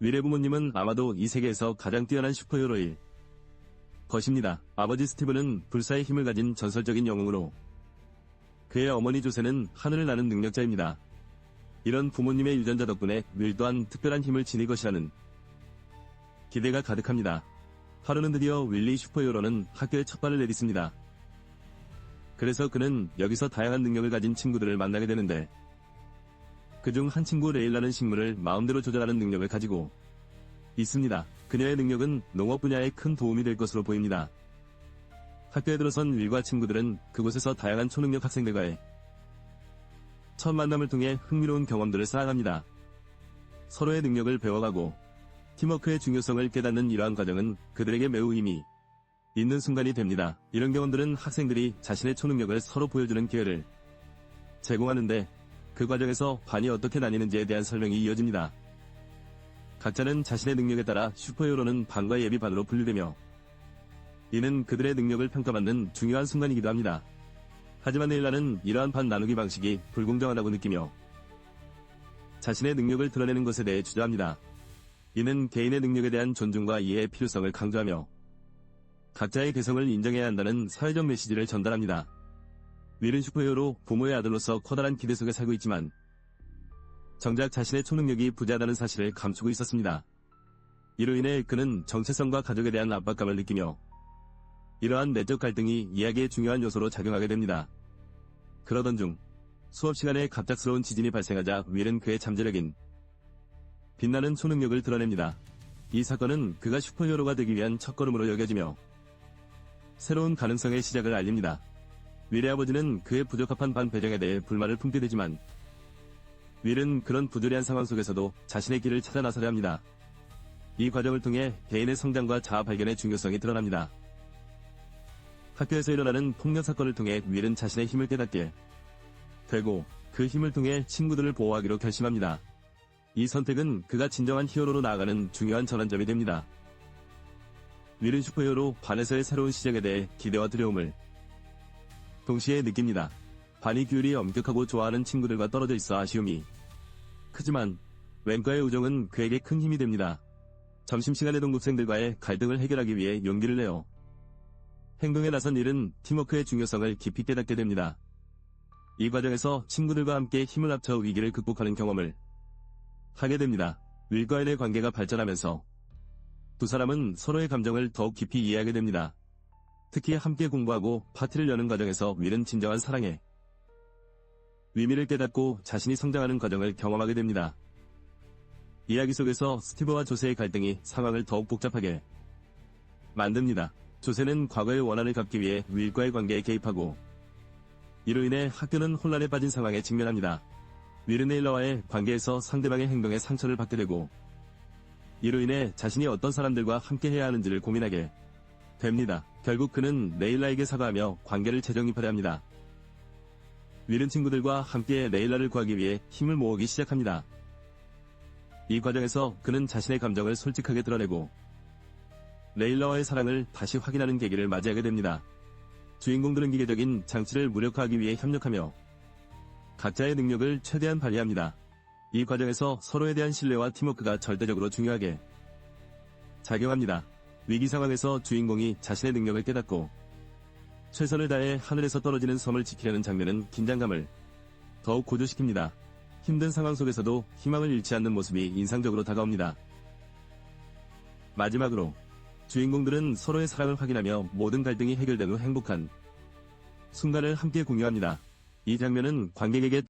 윌의 부모님은 아마도 이 세계에서 가장 뛰어난 슈퍼히어로일 것입니다. 아버지 스티브는 불사의 힘을 가진 전설적인 영웅으로, 그의 어머니 조세는 하늘을 나는 능력자입니다. 이런 부모님의 유전자 덕분에 윌 또한 특별한 힘을 지닐 것이라는 기대가 가득합니다. 하루는 드디어 윌리 슈퍼히어로는 학교에 첫 발을 내딛습니다. 그래서 그는 여기서 다양한 능력을 가진 친구들을 만나게 되는데, 그중 한 친구 레일라는 식물을 마음대로 조절하는 능력을 가지고 있습니다. 그녀의 능력은 농업 분야에 큰 도움이 될 것으로 보입니다. 학교에 들어선 윌과 친구들은 그곳에서 다양한 초능력 학생들과의 첫 만남을 통해 흥미로운 경험들을 쌓아갑니다. 서로의 능력을 배워가고 팀워크의 중요성을 깨닫는 이러한 과정은 그들에게 매우 의미 있는 순간이 됩니다. 이런 경험들은 학생들이 자신의 초능력을 서로 보여주는 기회를 제공하는데, 그 과정에서 반이 어떻게 나뉘는지에 대한 설명이 이어집니다. 각자는 자신의 능력에 따라 슈퍼히어로는 반과 예비 반으로 분류되며, 이는 그들의 능력을 평가받는 중요한 순간이기도 합니다. 하지만 레일라는 이러한 반 나누기 방식이 불공정하다고 느끼며 자신의 능력을 드러내는 것에 대해 주저합니다. 이는 개인의 능력에 대한 존중과 이해의 필요성을 강조하며 각자의 개성을 인정해야 한다는 사회적 메시지를 전달합니다. 윌은 슈퍼히어로 부모의 아들로서 커다란 기대 속에 살고 있지만 정작 자신의 초능력이 부재하다는 사실을 감추고 있었습니다. 이로 인해 그는 정체성과 가족에 대한 압박감을 느끼며 이러한 내적 갈등이 이야기의 중요한 요소로 작용하게 됩니다. 그러던 중 수업 시간에 갑작스러운 지진이 발생하자 윌은 그의 잠재력인 빛나는 초능력을 드러냅니다. 이 사건은 그가 슈퍼히어로가 되기 위한 첫걸음으로 여겨지며 새로운 가능성의 시작을 알립니다. 윌의 아버지는 그의 부적합한 반 배정에 대해 불만을 품게 되지만 윌은 그런 부조리한 상황 속에서도 자신의 길을 찾아 나서려 합니다. 이 과정을 통해 개인의 성장과 자아 발견의 중요성이 드러납니다. 학교에서 일어나는 폭력 사건을 통해 윌은 자신의 힘을 깨닫게 되고, 그 힘을 통해 친구들을 보호하기로 결심합니다. 이 선택은 그가 진정한 히어로로 나아가는 중요한 전환점이 됩니다. 윌은 슈퍼히어로 반에서의 새로운 시작에 대해 기대와 두려움을 동시에 느낍니다. 반이 규율이 엄격하고 좋아하는 친구들과 떨어져 있어 아쉬움이 크지만 웬과의 우정은 그에게 큰 힘이 됩니다. 점심시간에 동급생들과의 갈등을 해결하기 위해 용기를 내어 행동에 나선 윌은 팀워크의 중요성을 깊이 깨닫게 됩니다. 이 과정에서 친구들과 함께 힘을 합쳐 위기를 극복하는 경험을 하게 됩니다. 윌과 앤의 관계가 발전하면서 두 사람은 서로의 감정을 더욱 깊이 이해하게 됩니다. 특히 함께 공부하고 파티를 여는 과정에서 윌은 진정한 사랑의 의미를 깨닫고 자신이 성장하는 과정을 경험하게 됩니다. 이야기 속에서 스티브와 조세의 갈등이 상황을 더욱 복잡하게 만듭니다. 조세는 과거의 원한을 갚기 위해 윌과의 관계에 개입하고, 이로 인해 학교는 혼란에 빠진 상황에 직면합니다. 윌은 레일라와의 관계에서 상대방의 행동에 상처를 받게 되고, 이로 인해 자신이 어떤 사람들과 함께해야 하는지를 고민하게 됩니다. 결국 그는 레일라에게 사과하며 관계를 재정립하려 합니다. 윌은 친구들과 함께 레일라를 구하기 위해 힘을 모으기 시작합니다. 이 과정에서 그는 자신의 감정을 솔직하게 드러내고 레일라와의 사랑을 다시 확인하는 계기를 맞이하게 됩니다. 주인공들은 기계적인 장치를 무력화하기 위해 협력하며 각자의 능력을 최대한 발휘합니다. 이 과정에서 서로에 대한 신뢰와 팀워크가 절대적으로 중요하게 작용합니다. 위기 상황에서 주인공이 자신의 능력을 깨닫고 최선을 다해 하늘에서 떨어지는 섬을 지키려는 장면은 긴장감을 더욱 고조시킵니다. 힘든 상황 속에서도 희망을 잃지 않는 모습이 인상적으로 다가옵니다. 마지막으로 주인공들은 서로의 사랑을 확인하며 모든 갈등이 해결된 후 행복한 순간을 함께 공유합니다. 이 장면은 관객에게